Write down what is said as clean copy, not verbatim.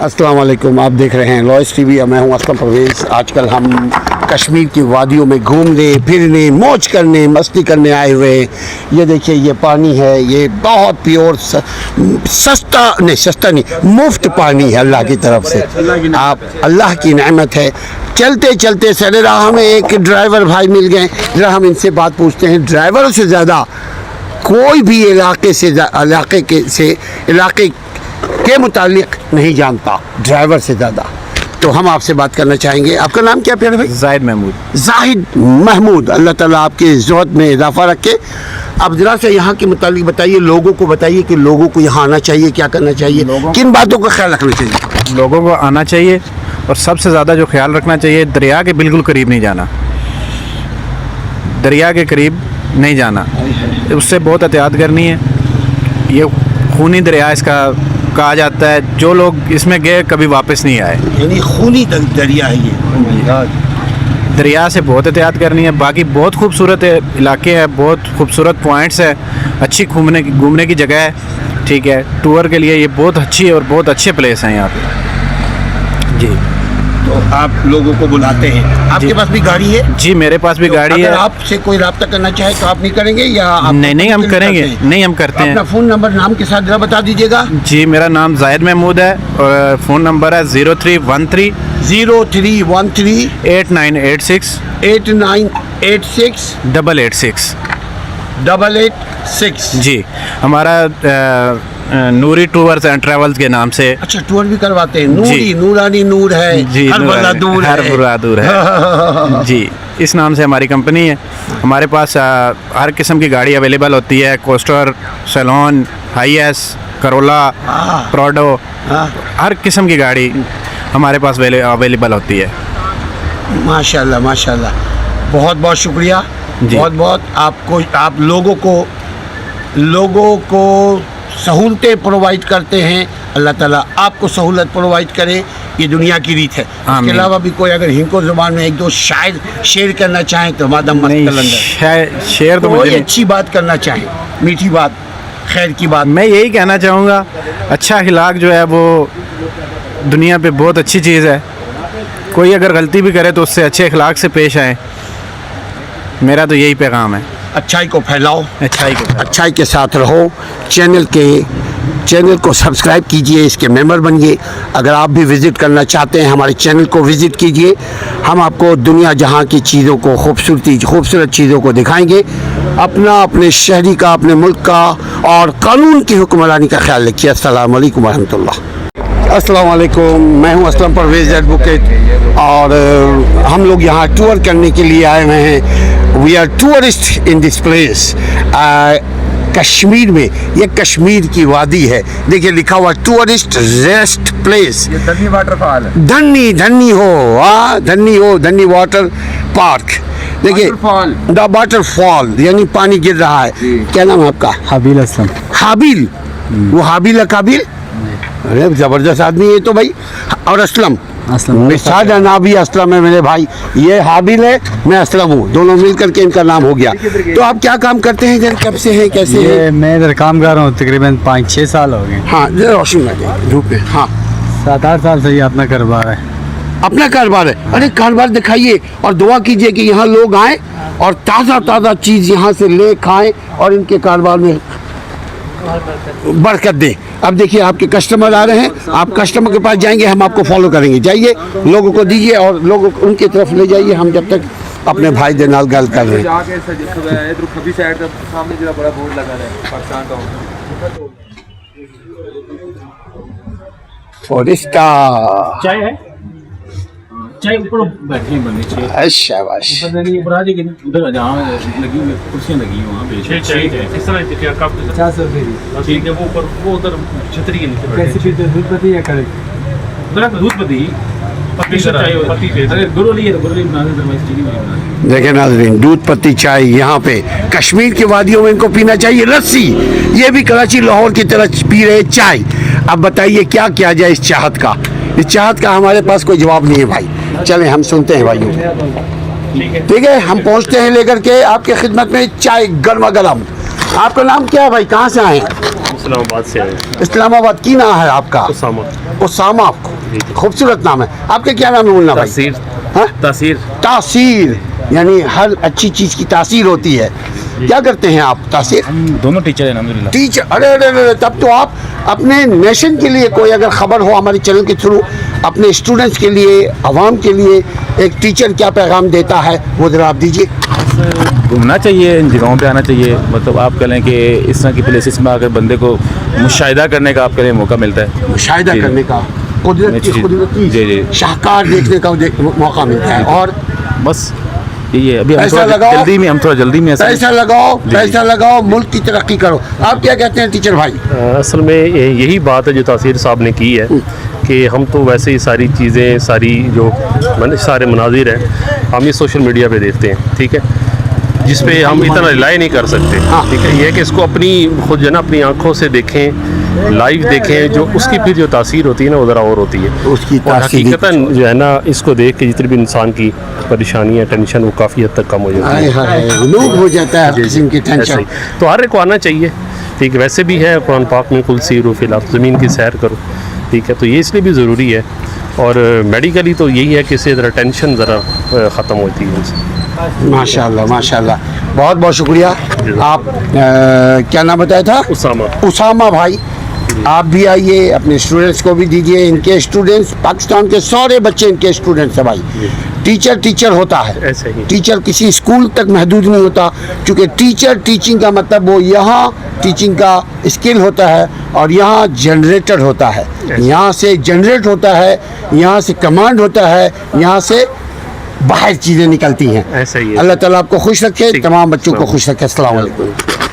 अस्सलाम वालेकुम, आप देख रहे हैं लॉयस टीवी। मैं हूं असलम परवेज़। आजकल हम कश्मीर की वादियों में घूमने फिरने मौज करने मस्ती करने आए हुए हैं। ये देखिए, ये पानी है, ये बहुत प्योर सस्ता नहीं, मुफ्त पानी है अल्लाह की तरफ से। आप अल्लाह की नेमत है। चलते चलते सरे राह में एक ड्राइवर भाई मिल गए, जरा हम इनसे बात पूछते हैं। ड्राइवरों से ज़्यादा कोई भी इलाके के मुतालिक नहीं जानता, ड्राइवर से ज़्यादा। तो हम आपसे बात करना चाहेंगे। आपका नाम क्या प्यारे भाई? जाहिद महमूद। जाहिद महमूद, अल्लाह ताला आपके ज़ोहद में इजाफा रखे। अब ज़रा से यहाँ के मुतालिक बताइए, लोगों को बताइए कि लोगों को यहाँ आना चाहिए, क्या करना चाहिए, किन बातों का ख्याल रखना चाहिए? लोगों को आना चाहिए और सबसे ज़्यादा जो ख्याल रखना चाहिए, दरिया के बिल्कुल करीब नहीं जाना। दरिया के करीब नहीं जाना, उससे बहुत एहतियात करनी है। ये खूनी दरिया इसका कहा जाता है। जो लोग इसमें गए कभी वापस नहीं आए, यानी खूनी दरिया है ये। दरिया से बहुत एहतियात करनी है। बाकी बहुत खूबसूरत इलाके हैं, बहुत खूबसूरत पॉइंट्स है, अच्छी घूमने की जगह है। ठीक है, टूर के लिए ये बहुत अच्छी और बहुत अच्छे प्लेस हैं यहाँ पे जी। तो आप लोगों को बुलाते हैं। आपके पास भी गाड़ी है? जी, मेरे पास भी गाड़ी है। अगर आपसे कोई रब्ता करना चाहे तो आप नहीं करेंगे या आप? नहीं, हम करेंगे। नहीं, हम करते हैं। अपना फ़ोन नंबर नाम के साथ जरा बता दीजिएगा। जी, मेरा नाम जाहिद महमूद है और फ़ोन नंबर है 0313 8986 886 886। जी। हमारा नूरी टूर्स एंड ट्रैवल्स के नाम से। अच्छा, टूर भी करवाते हैं? नूरी, नूरानी नूर है जी, हर बला दूर है जी। इस नाम से हमारी कंपनी है। हमारे पास हर किस्म की गाड़ी अवेलेबल होती है। Coaster, saloon, Hiace, Corolla, Prado, हर किस्म की गाड़ी हमारे पास अवेलेबल होती है। माशाल्लाह माशाल्लाह, बहुत बहुत शुक्रिया। बहुत आपको, आप लोगों को सहूलतें प्रोवाइड करते हैं। अल्लाह ताला आपको सहूलत प्रोवाइड करे, ये दुनिया की रीत है। इसके अलावा भी कोई अगर हिंदू ज़ुबान में एक दो शेर करना चाहें तो मादम शेर तो कोई अच्छी बात करना चाहें, मीठी बात, खैर की बात। मैं यही कहना चाहूँगा, अच्छा अखलाक जो है वो दुनिया पे बहुत अच्छी चीज़ है। कोई अगर गलती भी करे तो उससे अच्छे अखलाक से पेश आए। मेरा तो यही पैगाम है। अच्छाई को फैलाओ, अच्छाई के साथ रहो। चैनल को सब्सक्राइब कीजिए, इसके मेंबर बनिए। अगर आप भी विज़िट करना चाहते हैं, हमारे चैनल को विज़िट कीजिए। हम आपको दुनिया जहां की चीज़ों को, खूबसूरत चीज़ों को दिखाएंगे। अपने शहरी का, अपने मुल्क का और कानून की हुक्मरानी का ख्याल रखिए। अस्सलाम वालेकुम रहमतुल्लाह। अस्सलाम वालेकुम, मैं हूं असलम परवेज़ एडवोकेट और हम लोग यहाँ टूर करने के लिए आए हुए हैं। We are tourist in this place. Kashmir में, ये कश्मीर की वादी है। देखिए लिखा हुआ टूरिस्ट रेस्ट प्लेस। ये धन्नी वाटरफॉल है। Dhanni water park. देखिए द वाटरफॉल, यानी पानी गिर रहा है। क्या नाम है आपका? हाबिल असलम। हाबिल? वो हाबिल है काबिल? अरे ज़बरदस्त आदमी है तो भाई। और असलम सादा ना भी असलम है मेरे भाई। ये हाबिल है, मैं असलम हूँ, दोनों मिल करके इनका नाम हो गया। तो आप क्या काम करते हैं इधर? कब से हैं, कैसे हैं? मैं इधर काम कर रहा हूँ, तकरीबन 5-6 साल हो गए। हाँ, जरा रोशनी लगे धूप में। हाँ, 7-8 साल से ये अपना कारोबार है। अपना कारोबार है? अरे कारोबार दिखाइए और दुआ कीजिए कि यहाँ लोग आएँ और ताज़ा चीज़ यहाँ से ले खाएँ और इनके कारोबार में बरकत दें। अब देखिए आपके कस्टमर आ रहे हैं, आप कस्टमर के पास जाएंगे, हम आपको फॉलो करेंगे। जाइए, लोगों को दीजिए और लोगों को उनकी तरफ ले जाइए। हम जब तक अपने भाई दे नाल गल कर रहे हैं। फोरिस्टा चाय है, चाय ऊपर बैठने बननी चाहिए। अच्छा बाश, ऊपर आ जाएगी ना, उधर जहाँ लगी हुई कुर्सियाँ लगी हुई वहाँ पे। इस तरह से 50 रुपये ठीक है। वो ऊपर, वो उधर छतरी के नीचे कैसे पीते? दूध पत्ती या कड़े? दूध पत्ती देखें नाज़रीन, दूध पत्ती चाय यहाँ पे कश्मीर की वादियों में इनको पीना चाहिए। लस्सी, ये भी कराची लाहौर की तरह पी रहे चाय। अब बताइए क्या किया जाए इस चाहत का? इस चाहत का हमारे पास कोई जवाब नहीं है भाई। चलें हम सुनते हैं भाइयों। ठीक है, हम पहुँचते हैं लेकर के आपके खिदमत में चाय गर्मा गर्म। आपका नाम क्या है भाई? कहाँ से आए हैं? इस्लामाबाद से आए हैं। इस्लामाबाद की नाम है आपका? उसामा। उसामा, खूबसूरत नाम है। आपके क्या नाम है मुन्ना भाई? तासीर। हाँ? तासीर। तासीर, यानी हर अच्छी चीज़ की तासीर होती है। क्या करते हैं आप तासीर? हम दोनों टीचर हैं अल्हम्दुलिल्लाह। टीचर, अरे अरे अरे, तब तो आप अपने नेशन के लिए कोई अगर खबर हो हमारे चैनल के थ्रू, अपने स्टूडेंट्स के लिए, आवाम के लिए, एक टीचर क्या पैगाम देता है वो ज़रा आप दीजिए। घूमना चाहिए, इन जगहों पे आना चाहिए। मतलब आप कह लें कि इस तरह की प्लेसेस में आकर बंदे को मुशाहिदा करने का आपके लिए मौका मिलता है, मुशाहिदा जी। करने का, कुदरत जी, की जी, जी। शाहकार देखने का मौका मिलता है। और बस यही है। अभी हम पैसा थोड़ा लगाओ, जल्दी में ऐसा पैसा लगाओ, जी, पैसा लगाओ, मुल्क की तरक्की करो। आप क्या कहते हैं टीचर भाई? असल में यही बात है जो तासीर साहब ने की है कि हम तो वैसे ही सारी चीज़ें, सारी जो सारे मनाजिर हैं हम ये सोशल मीडिया पे देखते हैं, ठीक है, जिस पे हम इतना रिलाई नहीं कर सकते, ठीक है। ये है कि इसको अपनी खुद जो है ना अपनी आंखों से देखें, लाइव देखें, जो उसकी फिर जो तासीर होती है ना वो ज़रा और होती है। उसकी और तासीर हकीकतन जो है ना इसको देख के जितनी भी इंसान की परेशानियाँ, टेंशन वो काफ़ी हद तक कम हो जाती है। हाय हाय, लोग हो जाता है हर किस्म की ऐसा टेंशन। ही। तो हर एक को आना चाहिए, ठीक है। वैसे भी है कुरान पाक में कुल सीरो फिल अर्ज़, ज़मीन की सैर करो, ठीक है। तो ये इसलिए भी ज़रूरी है। और मेडिकली तो यही है कि इससे ज़रा टेंशन ज़रा ख़त्म होती है उनसे। माशाल्लाह माशाल्लाह, बहुत बहुत शुक्रिया। आप क्या नाम बताया था? उसामा। उसामा भाई, आप भी आइए, अपने स्टूडेंट्स को भी दीजिए। इनके स्टूडेंट्स पाकिस्तान के सारे बच्चे इनके स्टूडेंट्स हैं भाई। टीचर टीचर होता है, ऐसे ही। टीचर किसी स्कूल तक महदूद नहीं होता, क्योंकि टीचर टीचिंग का मतलब वो यहाँ टीचिंग का स्किल होता है और यहाँ जनरेटर होता है, यहाँ से जनरेट होता है, यहाँ से कमांड होता है, यहाँ से बाहर चीज़ें निकलती हैं। ऐसा ही है। अल्लाह ताला आपको खुश रखे, ठीक। तमाम बच्चों को खुश रखे। अस्सलाम वालेकुम।